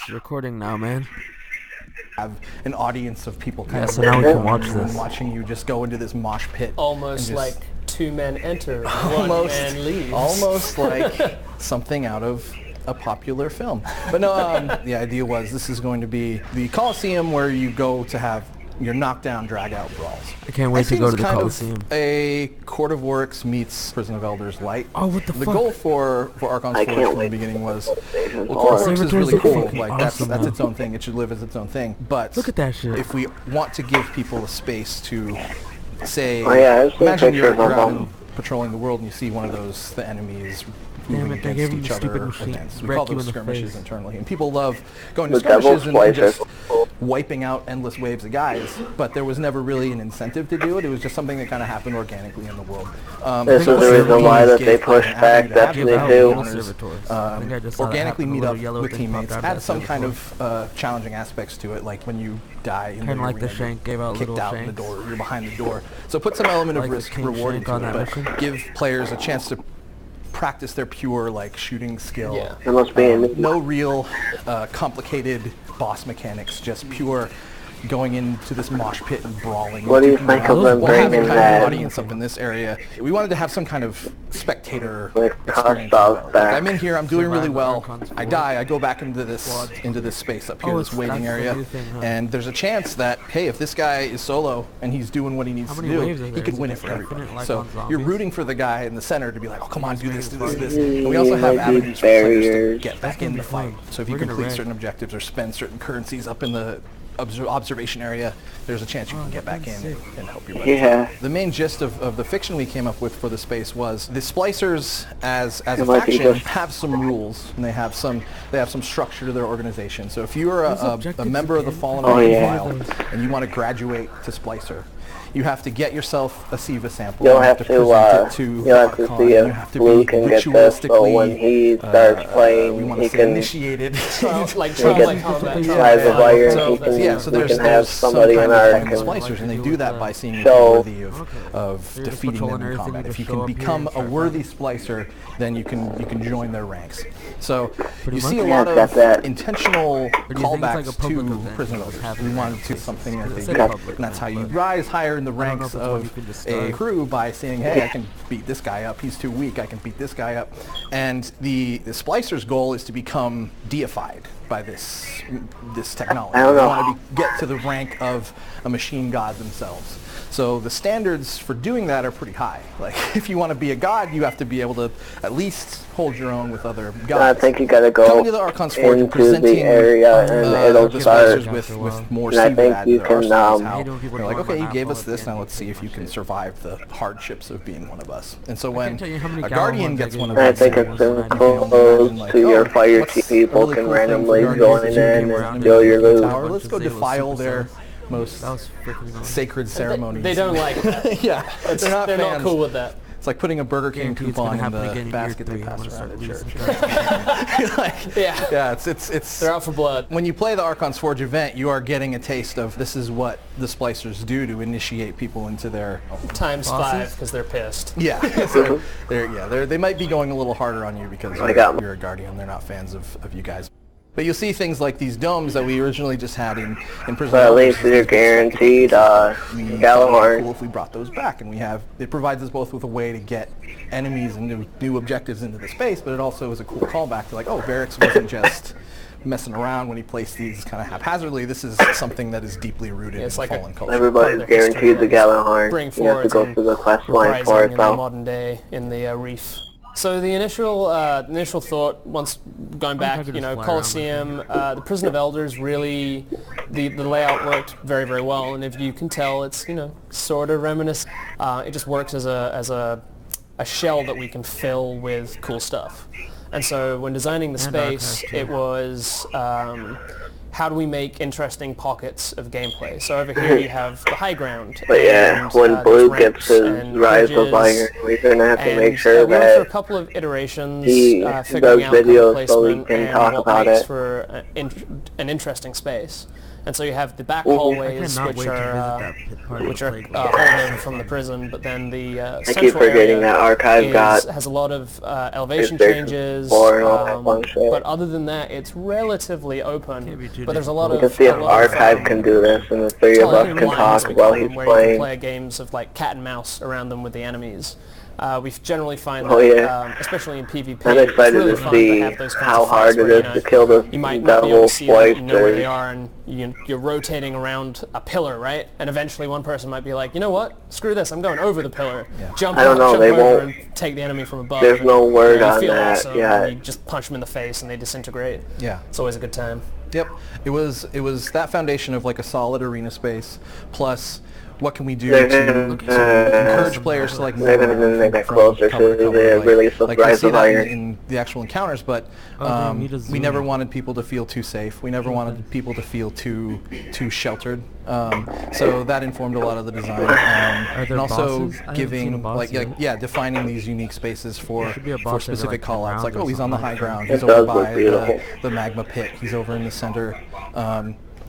It's recording now, man. Have an audience of people kind Yeah, of so now we can watch this. watching you just go into this mosh pit. Almost like two men enter, one man leaves. Almost like something out of a popular film. But no, the idea was this is going to be the Coliseum where you go to have your knockdown, drag-out brawls. I can't wait to go to the kind Coliseum. Of a Court of Works meets Prison of Elders light. Oh, what the fuck? The goal for Archon's Forge from the beginning was, well, Court of Works is Servitors really are cool. fucking Like awesome, that's man. its own thing. It should live as its own thing. But Look at that shit. if we want to give people a space to say, I've seen imagine you're pictures of out them. and patrolling the world and you see one of the enemies Damn moving it, they gave against him each the stupid other. machine. Against, we Wreck call you those in the skirmishes face. internally. And people love going to The devil skirmishes and just splicer. wiping out endless waves of guys, but there was never really an incentive to do it. It was just something that kind of happened organically in the world. This is the reason why that they pushed back Give Destiny out 2. little servitors. I think I just saw that Organically happen, meet a up little yellow with thing teammates, popped out add of some that kind servitor. of challenging aspects to it, like when you die in the Kinda like the arena, shank gave out kicked little out the shanks. door, you're behind the door. So put some element Like of the risk king reward shank into on it, that but mission. give players a chance to practice their pure like shooting skill. Yeah. There must be a No real complicated boss mechanics, just pure going into this mosh pit and brawling. What do you and think of while them having bringing kind of an that audience up in this area, we wanted to have some kind of spectator Like experience. Costa Like back. I'm in here, I'm doing really well. Archon's I Forge. die, I go back into this space up here, Oh, this it's- waiting that's the area, new thing, huh? and there's a chance that hey, if this guy is solo and he's doing what he needs How to many waves are do, there? he could Is it win it just for everybody. infinite, like So on you're zombies? rooting for the guy in the center to be like, oh come on, do this, do this, do this. Mm, And we also have like avenues these for players to barriers. get back in the fight. So if you We're gonna complete wreck. certain objectives or spend certain currencies up in the observation area, there's a chance you can get back in and help your buddy. Yeah. The main gist of the fiction we came up with for the space was the Splicers as a like faction English. have some rules and they have some structure to their organization. So if you're Those a objectives member of the again? Fallen Oh, Army yeah. file and you want to graduate to Splicer, you have to get yourself a SIVA sample. You'll you have to, present it to you'll have to Archon, see and you if have to Blue be can get this, so when he starts we playing, want he to say can initiated. Like can trial, like combat tries trial. of iron, So he can, Yeah, so we there's can have some somebody kind in of our fighting can splicers, and they do that by seeing if So- you're worthy of You're just defeating them patrolling in everything, combat. you If you just show can up here become and a start worthy splicer, then you can join their ranks. So Pretty you see a much. lot Yeah, got of that. intentional do you think it's callbacks like a public to event? prison Like voters. having We wanted ranks? to do something that It they said did, public, and that's how you but rise higher in the I don't know ranks if it's one you of can just a start. crew by saying, hey, I can beat this guy up. He's too weak. I can beat this guy up. And the splicer's goal is to become deified by this technology. I don't They know. want to get to the rank of a machine god themselves. So the standards for doing that are pretty high. Like if you want to be a god, you have to be able to at least hold your own with other I gods. think you gotta go Coming to the Archon's Forge and into presenting the area and it'll the start. splicers with more And I SIVA think added you to can, our arsenal is I how hate when people they're like, ignore okay, my you gave apple us at the this, end now of let's the see if you can mission. survive the hardships of being one of us. And so I when can't tell you how many a gallon guardian ones I gets get one of in I these, think the it's game. been you know, close imagine, like, to your oh, fire what's chief a people really can cool thing for randomly Guardians join to in do and around steal your the loot. tower? Let's go Bunch of defile their Zayla most That was freaking awesome. sacred ceremonies. They don't like that. Yeah, they're not They're not fans. cool with that. It's like putting a Burger King Guarantee it's gonna coupon in happen again the in basket year they 3. I'm pass gonna around at start church. losing. Like, Yeah. yeah, it's They're out for blood. when you play the Archon's Forge event, you are getting a taste of this is what the splicers do to initiate people into their Times Bosses? 5 because they're pissed. yeah. So they might be going a little harder on you because you're a guardian. They're not fans of you guys. But you'll see things like these domes that we originally just had in prison. But at least they're guaranteed Galahorn. Cool if we brought those back, and it provides us both with a way to get enemies and new objectives into the space, but it also is a cool callback to like, oh, Varix wasn't just messing around when he placed these kind of haphazardly. This is something that is deeply rooted in It's like fallen culture. Everybody's guaranteed the Galahorn. Bring You have to forward go and through the quest line for reprising it in the though. modern day in the reef. So the initial thought, once going back, could you just know, fly around with Coliseum, the Prison of Elders really, the layout worked very, very well, and if you can tell, it's, you know, sort of reminiscent. It just works as a shell that we can fill with cool stuff. And so when designing the space, archive, too. it was how do we make interesting pockets of gameplay? So over here you have the high ground. But yeah, and, when there's Blue ramps gets his and rise of bridges, iron, we're gonna have to make and, sure we went through a that couple of iterations, he figuring does out color videos so we placement can and talk what about makes it. for an interesting space. And so you have the back Ooh. hallways, I cannot which wait to visit are that pit part of which the are playground. holding from the prison, but then the I keep central forgetting area that Archive got has a lot of elevation there's changes, floor and all that fun shit. but other than that, it's relatively open. Can't be too But there's a lot You of can see if a lot of, Archive can do this, and the three of us telling can lines, talk we while call he's them, where you can playing. play games of like cat and mouse around them with the enemies. We generally find Oh, that, yeah. Especially in PvP, I'm it's excited really to fun see to have those kinds how of fights hard it where, is to kill the you might not be able double to see them, but you know where they splicers. are, and you're rotating around a pillar, right? And eventually one person might be like, you know what? Screw this, I'm going over the pillar. Jump I don't know, jump they over won't- and take the enemy from above. There's and, no word you on feel that awesome, yet. and you just punch them in the face and they disintegrate. Yeah. It's always a good time. Yep. It was that foundation of like a solid arena space plus what can we do to encourage players to like move They're gonna around make that from closer cover to cover, the release of like you Rise see of that Iron. in the actual encounters, but they need a we zoom. never wanted people to feel too safe. We never wanted people to feel too sheltered. So that informed a lot of the design, and there also bosses? I haven't seen a giving boss yet. defining these unique spaces for should be a boss every, specific like, 10 callouts. rounds Like, or oh, he's on the something high like that. ground. It He's does over look by beautiful. the magma pit. He's over in the center.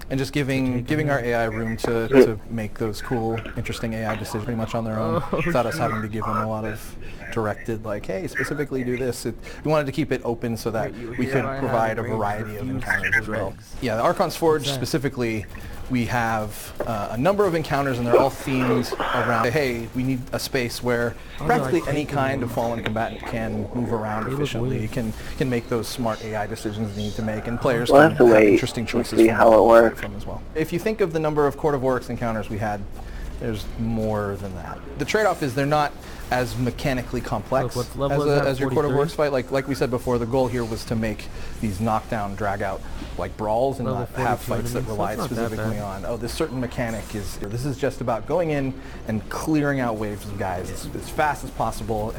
And just giving our AI room to make those cool, interesting AI decisions pretty much on their own, without us having to give them a lot of directed, like, hey, specifically do this. We wanted to keep it open so that we could provide a variety of encounters as well. Yeah, the Archon's Forge specifically, we have a number of encounters, and they're all themed around, hey, we need a space where practically any kind of fallen combatant can move around efficiently, can make those smart AI decisions they need to make, and players We'll can have to have wait interesting and choices see from how it works. from as well. If you think of the number of Court of Oryx encounters we had, there's more than that. The trade-off is they're not as mechanically complex Look, what level is that, as your Court of 43? Oryx fight. Like we said before, the goal here was to make these knockdown, drag-out like brawls, and Level not have 42 fights that enemies. relied That's not that specifically bad. on, oh, this certain mechanic is, this is just about going in and clearing out waves of guys as fast as possible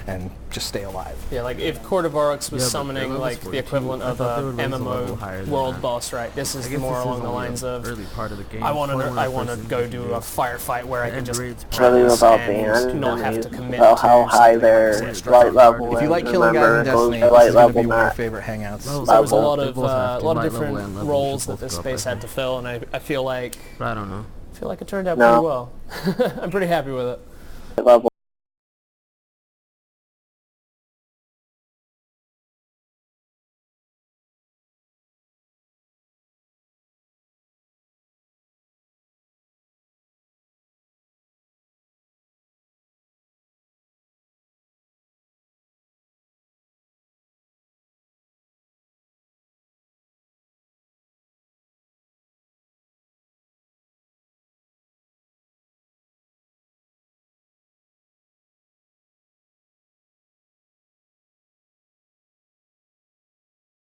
and just stay alive. Yeah, like if Court of Oryx was Yeah, but summoning that was like the 42. equivalent I of thought they a would raise the level higher MMO than world that. boss, right? This I is guess more this is along the only lines the of early part of the game. I want to First go thing you do can a firefight where I can just raid's Tell me pause about the and not have to enemies, commit about to how high something their like light structure. level If you is. like killing guys Remember, in it goes Destiny, to this light is going to level be one of your max. favorite hangouts. Levels There was a level. lot They of both have to. lot of Light level different and level roles should that this both go up, space I had to think. fill, and I feel like But I don't know. it turned out No. pretty well. I'm pretty happy with it. Level.